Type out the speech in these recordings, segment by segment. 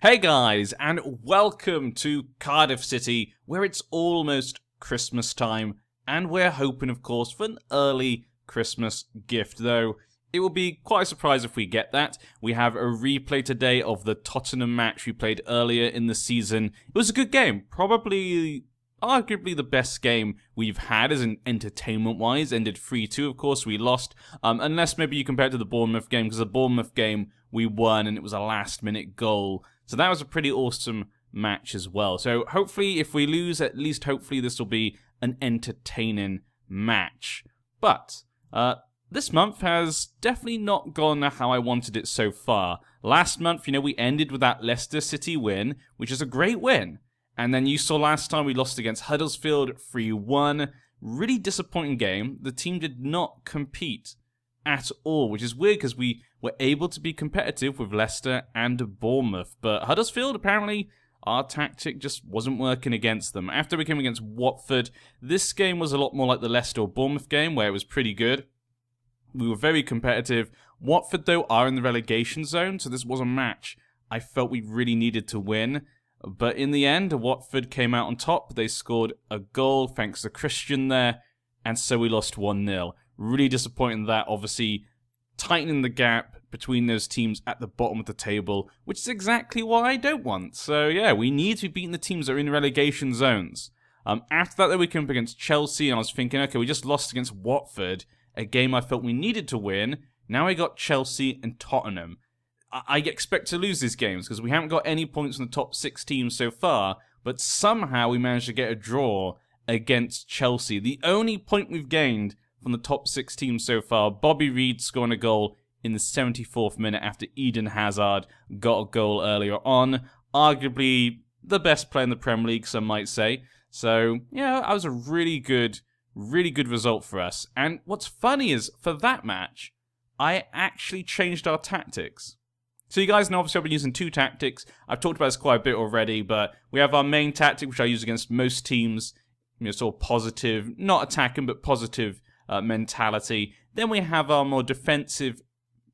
Hey guys, and welcome to Cardiff City, where it's almost Christmas time, and we're hoping, of course, for an early Christmas gift, though it will be quite a surprise if we get that. We have a replay today of the Tottenham match we played earlier in the season. It was a good game, probably arguably the best game we've had as in entertainment-wise. Ended 3-2, of course, we lost, unless maybe you compare it to the Bournemouth game, because the Bournemouth game we won and it was a last-minute goal. So that was a pretty awesome match as well. So hopefully, if we lose, at least hopefully this will be an entertaining match. But this month has definitely not gone how I wanted it so far. Last month, we ended with that Leicester City win, which is a great win. And then you saw last time we lost against Huddersfield 3-1. Really disappointing game. The team did not compete at all, which is weird because we were able to be competitive with Leicester and Bournemouth. But Huddersfield, apparently, our tactic just wasn't working against them. After we came against Watford, this game was a lot more like the Leicester or Bournemouth game, where it was pretty good. We were very competitive. Watford, though, are in the relegation zone, so this was a match I felt we really needed to win. But in the end, Watford came out on top. They scored a goal, thanks to Christian there, and so we lost 1-0. Really disappointing that, obviously, tightening the gap between those teams at the bottom of the table, which is exactly what I don't want. So, yeah, we need to be beating the teams that are in relegation zones. After that, though, we came up against Chelsea, and I was thinking, okay, we just lost against Watford, a game I felt we needed to win. Now we got Chelsea and Tottenham. I expect to lose these games because we haven't got any points from the top 6 teams so far, but somehow we managed to get a draw against Chelsea. The only point we've gained from the top 6 teams so far, Bobby Reed scoring a goal in the 74th minute after Eden Hazard got a goal earlier on. Arguably the best player in the Premier League, some might say. So, yeah, that was a really good result for us. And what's funny is, for that match, I actually changed our tactics. So you guys know, obviously, I've been using 2 tactics. I've talked about this quite a bit already, but we have our main tactic, which I use against most teams, sort of positive, not attacking, but positive mentality. Then we have our more defensive,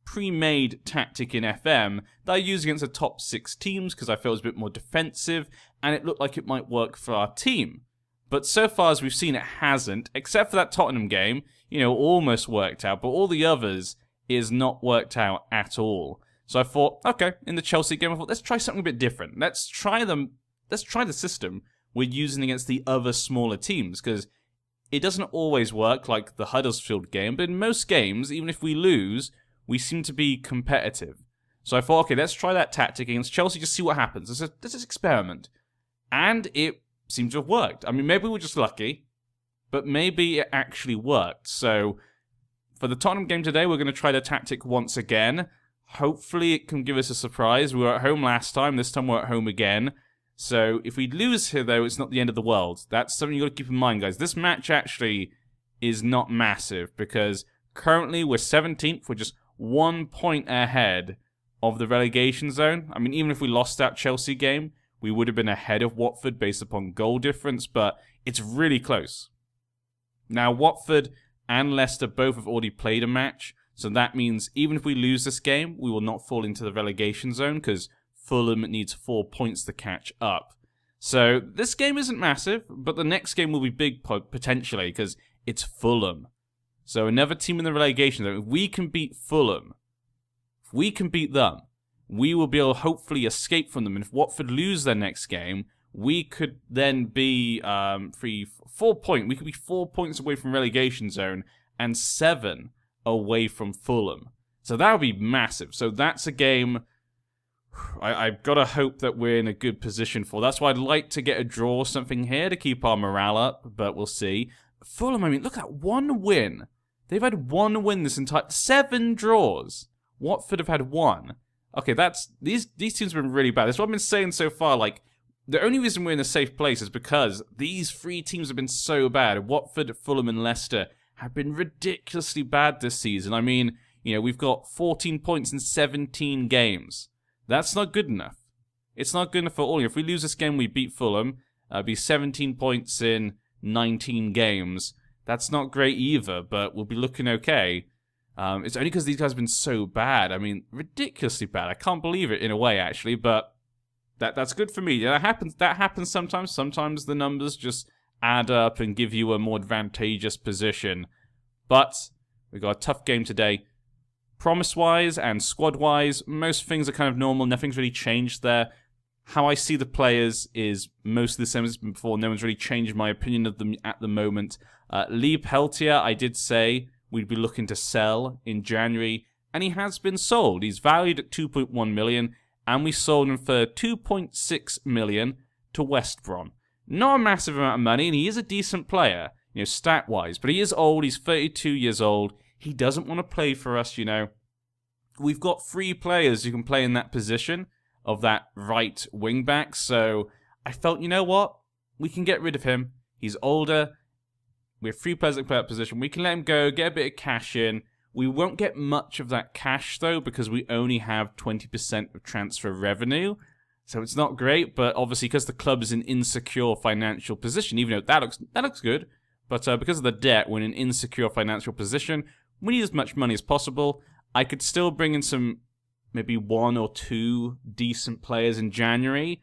pre-made tactic in FM that I use against the top 6 teams because I felt it was a bit more defensive, and it looked like it might work for our team. But so far as we've seen, it hasn't, except for that Tottenham game, almost worked out, but all the others is not worked out at all. So I thought, okay, in the Chelsea game, I thought, let's try something a bit different. Let's try the system we're using against the other smaller teams, because it doesn't always work like the Huddersfield game, but in most games, even if we lose, we seem to be competitive. So I thought, okay, let's try that tactic against Chelsea, just see what happens. Let's just experiment. And it seemed to have worked. I mean, maybe we were just lucky, but maybe it actually worked. So for the Tottenham game today, we're going to try the tactic once again. Hopefully it can give us a surprise. We were at home last time. This time we're at home again. So if we lose here, though, it's not the end of the world. That's something you've got to keep in mind, guys. This match actually is not massive because currently we're 17th. We're just 1 point ahead of the relegation zone. I mean, even if we lost that Chelsea game, we would have been ahead of Watford based upon goal difference, but it's really close. Now, Watford and Leicester both have already played a match. So that means even if we lose this game, we will not fall into the relegation zone because Fulham needs 4 points to catch up. So this game isn't massive, but the next game will be big potentially because it's Fulham. So another team in the relegation zone. If we can beat Fulham, if we can beat them, we will be able to hopefully escape from them. And if Watford lose their next game, we could then be 4 points. We could be 4 points away from relegation zone and 7 away from Fulham. So that would be massive. So that's a game I've got to hope that we're in a good position for. That's why I'd like to get a draw or something here to keep our morale up, but we'll see. Fulham, I mean, look at that, 1 win. They've had 1 win this entire... 7 draws. Watford have had 1. Okay, these teams have been really bad. That's what I've been saying so far. Like, the only reason we're in a safe place is because these 3 teams have been so bad. Watford, Fulham, and Leicester have been ridiculously bad this season. I mean, we've got 14 points in 17 games. That's not good enough. It's not good enough for all. If we lose this game, we beat Fulham. It'll be 17 points in 19 games. That's not great either, but we'll be looking okay. It's only because these guys have been so bad. I mean, ridiculously bad. I can't believe it in a way, actually, but That's good for me. Yeah, that happens sometimes. Sometimes the numbers just add up and give you a more advantageous position. But we got a tough game today. Promise-wise and squad-wise, most things are kind of normal. Nothing's really changed there. How I see the players is mostly the same as before. No one's really changed my opinion of them at the moment. Lee Peltier, I did say we'd be looking to sell in January, and he has been sold. He's valued at 2.1 million, and we sold him for 2.6 million to West Brom. Not a massive amount of money, and he is a decent player, you know, stat-wise, but he is old. He's 32 years old. He doesn't want to play for us, you know. We've got 3 players who can play in that position of that right wing-back, so I felt, you know what? We can get rid of him. He's older. We have 3 players that play that position. We can let him go, get a bit of cash in. We won't get much of that cash, though, because we only have 20% of transfer revenue. So it's not great, but obviously because the club is in insecure financial position, even though that looks good, but because of the debt, we're in an insecure financial position. We need as much money as possible. I could still bring in some, maybe 1 or 2 decent players in January,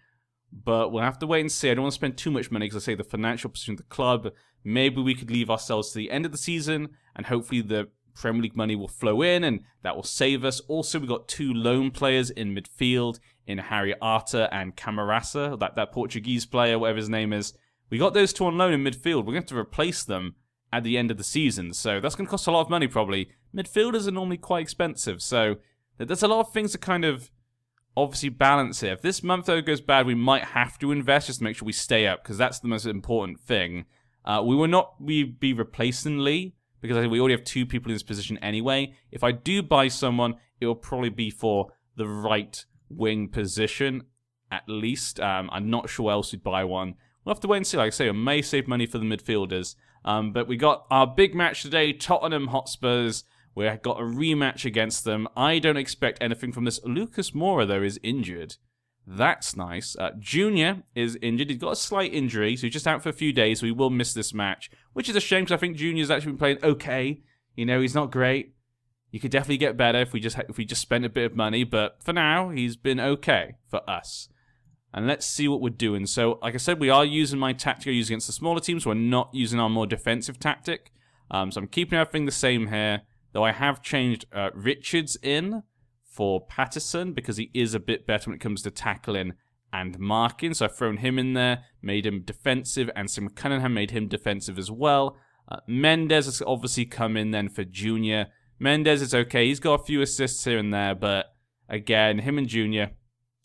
but we'll have to wait and see. I don't want to spend too much money because I say the financial position of the club. Maybe we could leave ourselves to the end of the season, and hopefully the Premier League money will flow in, and that will save us. Also, we've got 2 loan players in midfield, in Harry Arter and Camarasa, that Portuguese player, whatever his name is. We got those 2 on loan in midfield. We're going to have to replace them at the end of the season, so that's going to cost a lot of money, probably. Midfielders are normally quite expensive, so there's a lot of things to kind of obviously balance here. If this month, though, goes bad, we might have to invest just to make sure we stay up, because that's the most important thing. We'd be replacing Lee, because I think we already have 2 people in this position anyway. If I do buy someone, it will probably be for the right wing position, at least. I'm not sure else we'd buy one. We'll have to wait and see. Like I say, I may save money for the midfielders. But we got our big match today, Tottenham Hotspurs. We've got a rematch against them. I don't expect anything from this. Lucas Moura, though, is injured. That's nice. Junior is injured. He's got a slight injury, so he's just out for a few days, so he will miss this match, which is a shame, because I think Junior's actually been playing okay. You know, he's not great. You could definitely get better if we just spent a bit of money, but for now, he's been okay for us. And let's see what we're doing. So, like I said, we are using my tactic I use against the smaller teams. We're not using our more defensive tactic. So I'm keeping everything the same here, though I have changed Richards in for Patterson, because he is a bit better when it comes to tackling and marking. So I've thrown him in there, made him defensive, and Sam Cunningham made him defensive as well. Mendes has obviously come in then for Junior. Mendes is okay. He's got a few assists here and there, but again, him and Junior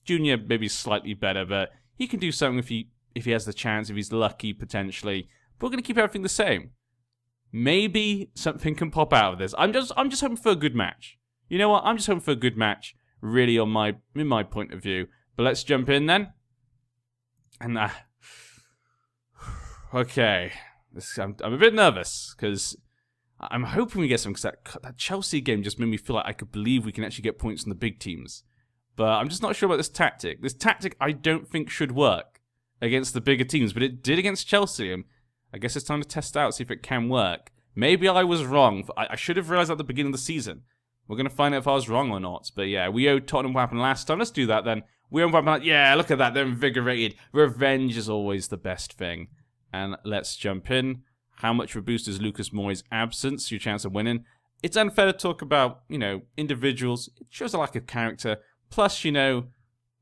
maybe slightly better, but he can do something if he has the chance, if he's lucky, potentially. But we're going to keep everything the same. Maybe something can pop out of this. I'm just hoping for a good match. You know what? I'm just hoping for a good match, really, in my point of view. But let's jump in then. And okay, I'm a bit nervous because I'm hoping we get some. Because that Chelsea game just made me feel like I could believe we can actually get points from the big teams. But I'm just not sure about this tactic. This tactic I don't think should work against the bigger teams, but it did against Chelsea. And I guess it's time to test out, see if it can work. Maybe I was wrong. I should have realized at the beginning of the season. We're going to find out if I was wrong or not. But yeah, we owed Tottenham what happened last time. Let's do that then. We owed what happened. Yeah, look at that. They're invigorated. Revenge is always the best thing. And let's jump in. How much of a boost is Lucas Moura's absence? Your chance of winning. It's unfair to talk about, you know, individuals. It shows a lack of character. Plus, you know,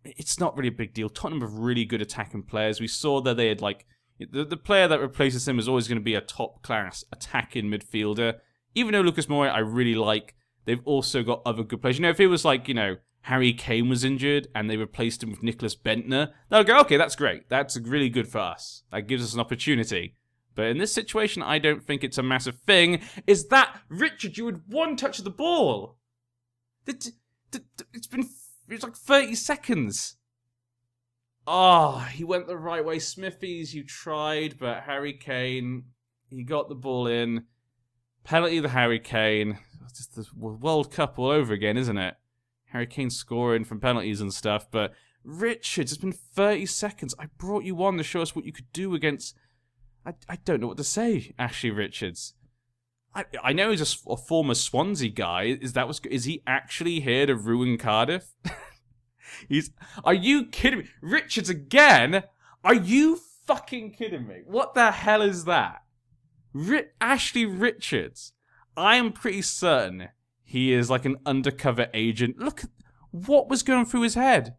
it's not really a big deal. Tottenham have really good attacking players. We saw that they had, like, the player that replaces him is always going to be a top-class attacking midfielder. Even though Lucas Moura I really like, they've also got other good players. You know, if it was like, you know, Harry Kane was injured and they replaced him with Nicholas Bentner, they'll go, okay, that's great. That's really good for us. That gives us an opportunity. But in this situation, I don't think it's a massive thing. Is that, Richard, you had 1 touch of the ball. It's like 30 seconds. Oh, he went the right way. Smithies, you tried, but Harry Kane, he got the ball in. Penalty to Harry Kane. It's just the World Cup all over again, isn't it? Harry Kane scoring from penalties and stuff, but Richards, it's been 30 seconds. I brought you on to show us what you could do against... I don't know what to say, Ashley Richards. I know he's a former Swansea guy. Is he actually here to ruin Cardiff? Are you kidding me? Richards again? Are you fucking kidding me? What the hell is that? Ashley Richards. I am pretty certain he is like an undercover agent. Look at what was going through his head.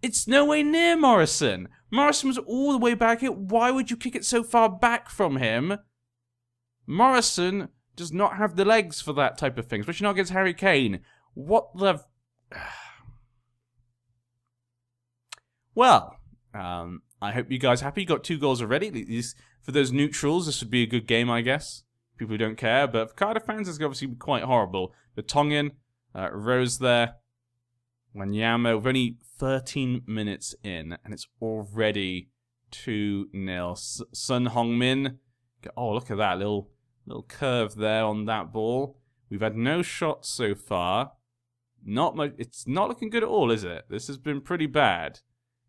It's nowhere near Morrison. Morrison was all the way back here. Why would you kick it so far back from him? Morrison does not have the legs for that type of thing, especially not against Harry Kane. What the... Well, I hope you guys are happy. You got 2 goals already. At least for those neutrals, this would be a good game, I guess. People who don't care, but for Cardiff fans, it's obviously quite horrible. The Tongan, Rose there, Wanyama, we're only 13 minutes in, and it's already 2-0. Sun Hong-min, oh, look at that, little curve there on that ball. We've had no shots so far. Not much. It's not looking good at all, is it? This has been pretty bad.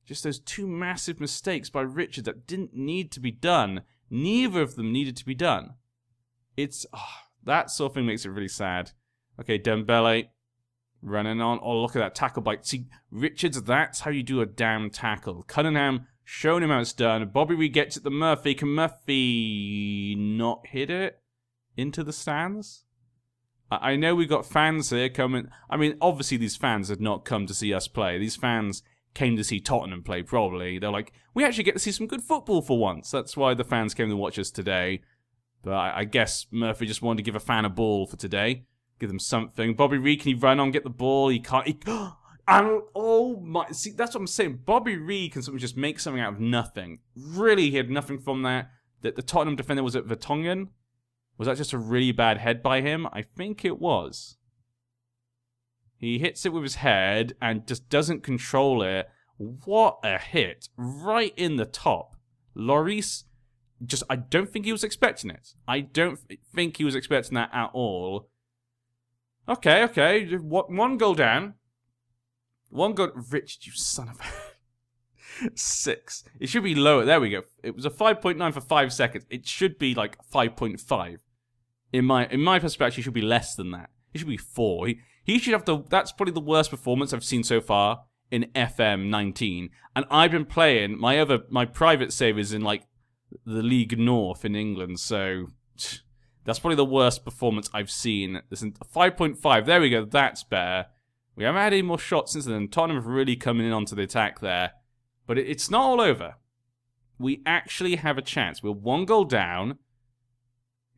Just those 2 massive mistakes by Richard that didn't need to be done. Neither of them needed to be done. It's... Oh, that sort of thing makes it really sad. Okay, Dembele running on. Oh, look at that tackle bite. See, Richards, that's how you do a damn tackle. Cunningham showing him how it's done. Bobby Reed gets it to Murphy. Can Murphy not hit it into the stands? I know we've got fans here coming. I mean, obviously these fans had not come to see us play. These fans came to see Tottenham play, probably. They're like, we actually get to see some good football for once. That's why the fans came to watch us today. But I guess Murphy just wanted to give a fan a ball for today. Give them something. Bobby Reed, can he run on, get the ball? He can't. And, oh my. See, that's what I'm saying. Bobby Reed can something just make something out of nothing. Really, he had nothing from that. The Tottenham defender, was it Vertonghen? Was that just a really bad head by him? I think it was. He hits it with his head and just doesn't control it. What a hit. Right in the top. Lloris, just, I don't think he was expecting it. I don't think he was expecting that at all. Okay, okay. 1 goal down. 1 goal. Rich, you son of a... 6. It should be lower. There we go. It was a 5.9 for 5 seconds. It should be like 5.5. In my perspective, it should be less than that. It should be 4. He should have the... That's probably the worst performance I've seen so far in FM 19. And I've been playing... My private save is in, like, the League North in England, so... That's probably the worst performance I've seen. 5.5. There we go. That's better. We haven't had any more shots since then. Tottenham have really coming in onto the attack there. But it's not all over. We actually have a chance. We're 1 goal down.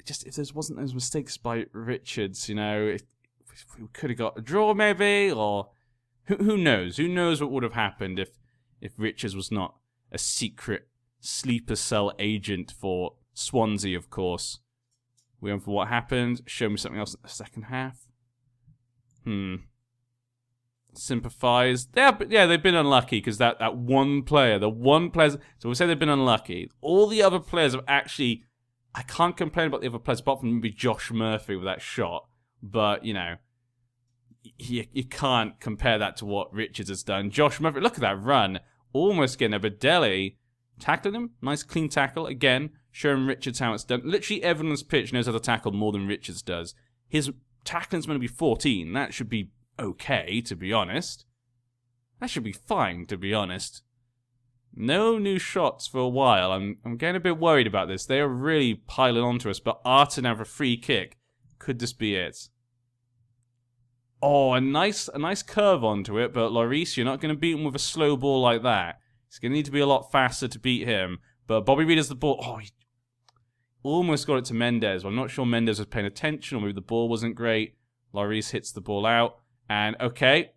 Just if there wasn't those mistakes by Richards, you know, if we could have got a draw maybe, or who knows? Who knows what would have happened if Richards was not a secret sleeper cell agent for Swansea, of course. We're on for what happened. Show me something else in the second half. Sympathise. Yeah, they've been unlucky because that one player, so we say they've been unlucky. All the other players have actually, I can't complain about the other players apart from maybe Josh Murphy with that shot, but you know, you can't compare that to what Richards has done. Josh Murphy, look at that run, almost getting a Badeli, tackling him, nice clean tackle again, showing Richards how it's done. Literally everyone on this pitch knows how to tackle more than Richards does. His tackling's going to be 14. That should be okay, to be honest. That should be fine, to be honest. No new shots for a while. I'm getting a bit worried about this. They are really piling onto us, but Arton have a free kick. Could this be it? Oh, a nice curve onto it, but Lloris, you're not going to beat him with a slow ball like that. It's going to need to be a lot faster to beat him. But Bobby Reed has the ball. Oh, he almost got it to Mendes. I'm not sure Mendes was paying attention, or maybe the ball wasn't great. Lloris hits the ball out. And, okay.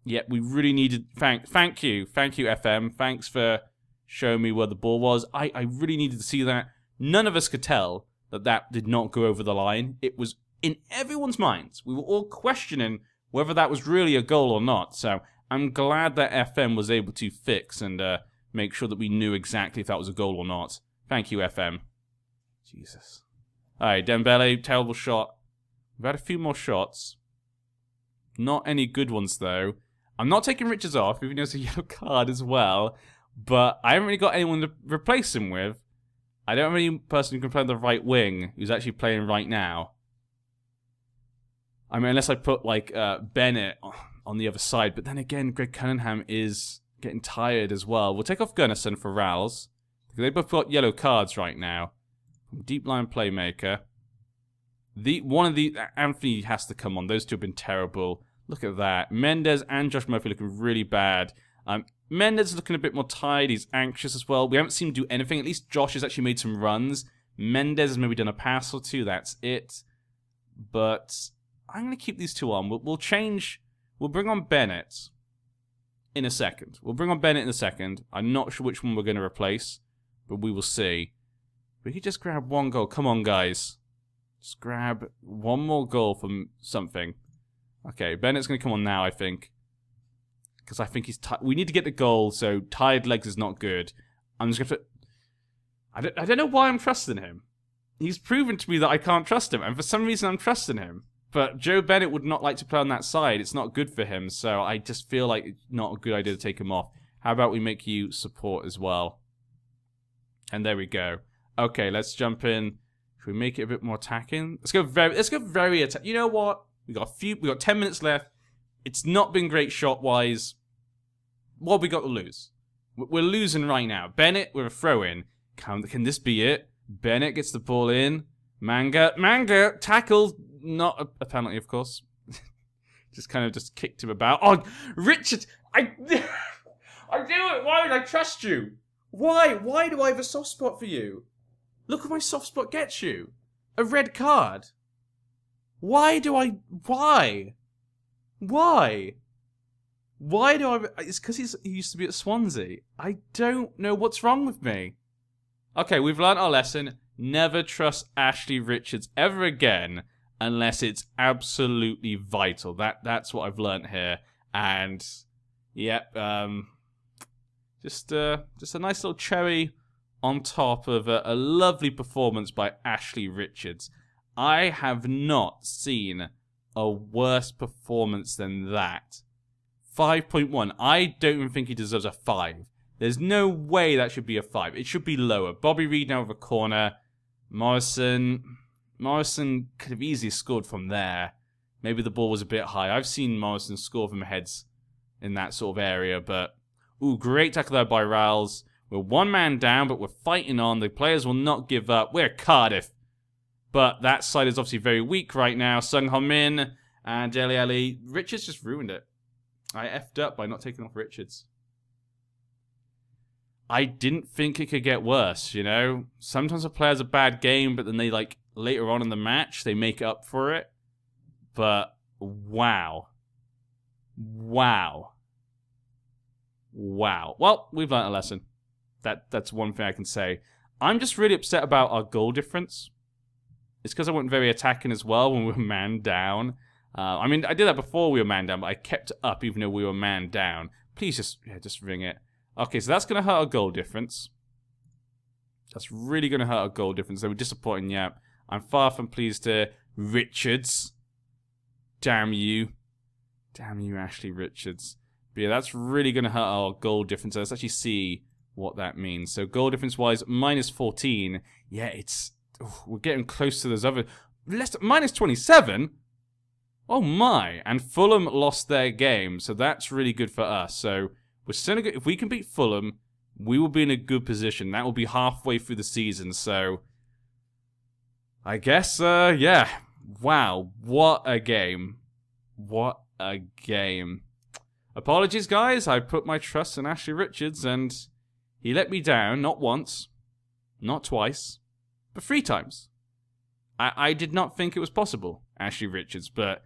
Yeah, we really needed... Thank you. Thank you, FM. Thanks for showing me where the ball was. I really needed to see that. None of us could tell that did not go over the line. It was in everyone's minds. We were all questioning whether that was really a goal or not. So, I'm glad that FM was able to fix and make sure that we knew exactly if that was a goal or not. Thank you, FM. Jesus. Alright, Dembele, terrible shot. We've had a few more shots. Not any good ones, though. I'm not taking Richards off, even though it's a yellow card as well. But I haven't really got anyone to replace him with. I don't have any person who can play on the right wing who's actually playing right now. I mean, unless I put, like, Bennett on the other side. But then again, Greg Cunningham is getting tired as well. We'll take off Gunnarsson for Rowles. They both got yellow cards right now. Deep line playmaker. Anthony has to come on. Those two have been terrible. Look at that. Mendes and Josh Murphy looking really bad. Mendes is looking a bit more tired. He's anxious as well. We haven't seen him do anything. At least Josh has actually made some runs. Mendes has maybe done a pass or two. That's it. But I'm going to keep these two on. We'll change. We'll bring on Bennett in a second. I'm not sure which one we're going to replace, but we will see. We could just grab one goal. Come on, guys. Just grab one more goal from something. Okay, Bennett's going to come on now, I think. Because I think he's tired. We need to get the goal, so tired legs is not good. I'm just going to... I don't know why I'm trusting him. He's proven to me that I can't trust him, and for some reason I'm trusting him. But Joe Bennett would not like to play on that side. It's not good for him, so I just feel like it's not a good idea to take him off. How about we make you support as well? And there we go. Okay, let's jump in. Should we make it a bit more attacking? Let's go very attack. You know what? We got 10 minutes left. It's not been great shot-wise. What have we got to lose? We're losing right now. Bennett with a throw-in. Can this be it? Bennett gets the ball in. Manga tackles. Not a penalty, of course. just kicked him about. Oh, Richard! I do it! Why would I trust you? Why? Why do I have a soft spot for you? Look what my soft spot gets you. A red card. Why do I... Why? Why? Why do I... It's because he used to be at Swansea. I don't know what's wrong with me. Okay, we've learnt our lesson. Never trust Ashley Richards ever again unless it's absolutely vital. That's what I've learnt here. And, yep, just a nice little cherry on top of a lovely performance by Ashley Richards. I have not seen a worse performance than that. 5.1. I don't even think he deserves a 5. There's no way that should be a 5. It should be lower. Bobby Reed now with a corner. Morrison could have easily scored from there. Maybe the ball was a bit high. I've seen Morrison score from heads in that sort of area, but... Ooh, great tackle there by Rowles. We're one man down, but we're fighting on. The players will not give up. We're Cardiff. But that side is obviously very weak right now. Sung Ho Min and Dele Alli. Richards just ruined it. I effed up by not taking off Richards. I didn't think it could get worse, you know? Sometimes a player has a bad game, but then they, like, later on in the match, they make up for it. But, wow. Wow. Wow. Well, we've learned a lesson. That's one thing I can say. I'm just really upset about our goal difference. It's because I went very attacking as well when we were man down. I mean, I did that before we were man down, but I kept up even though we were man down. Please just ring it. Okay, so that's going to hurt our goal difference. That's really going to hurt our goal difference. They were disappointing, yeah. I'm far from pleased to Richards. Damn you. Damn you, Ashley Richards. But yeah, that's really going to hurt our goal difference. Let's actually see what that means. So goal difference-wise, minus 14. Yeah, it's... we're getting close to those other... minus 27? Oh my. And Fulham lost their game, so that's really good for us. So we're still good. If we can beat Fulham, we will be in a good position. That will be halfway through the season, so... I guess, yeah. Wow, what a game. What a game. Apologies, guys. I put my trust in Ashley Richards, and he let me down, not once, not twice, but 3 times. I did not think it was possible, Ashley Richards, but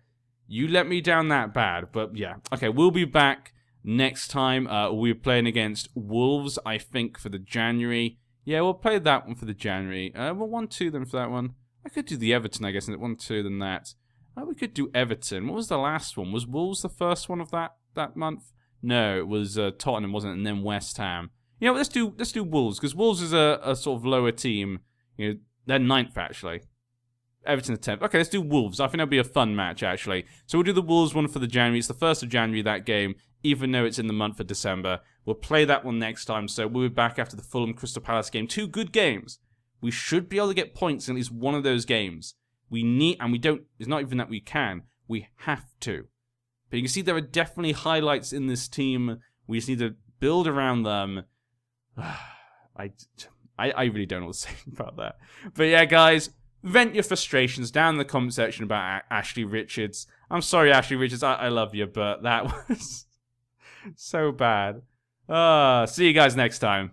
you let me down that bad. But yeah, okay, we'll be back next time. We're playing against Wolves, I think, for the January. Yeah, we'll play that one for the January. We'll 1-2 then for that one. I could do the Everton, I guess, and 1-2 than that. We could do Everton. What was the last one? Was Wolves the first one of that month? No, it was Tottenham, wasn't it? And then West Ham. You know, let's do Wolves, because Wolves is a sort of lower team. You know, they're 9th, actually. Everton 10th. Okay, let's do Wolves. I think that'll be a fun match, actually. So we'll do the Wolves one for the January. It's the 1st of January, that game, even though it's in the month of December. We'll play that one next time, so we'll be back after the Fulham Crystal Palace game. 2 good games. We should be able to get points in at least one of those games. We need, and we don't, it's not even that we can, we have to. But you can see there are definitely highlights in this team. We just need to build around them. I really don't know what to say about that. But yeah, guys, vent your frustrations down in the comment section about Ashley Richards. I'm sorry, Ashley Richards. I love you, but that was so bad. See you guys next time.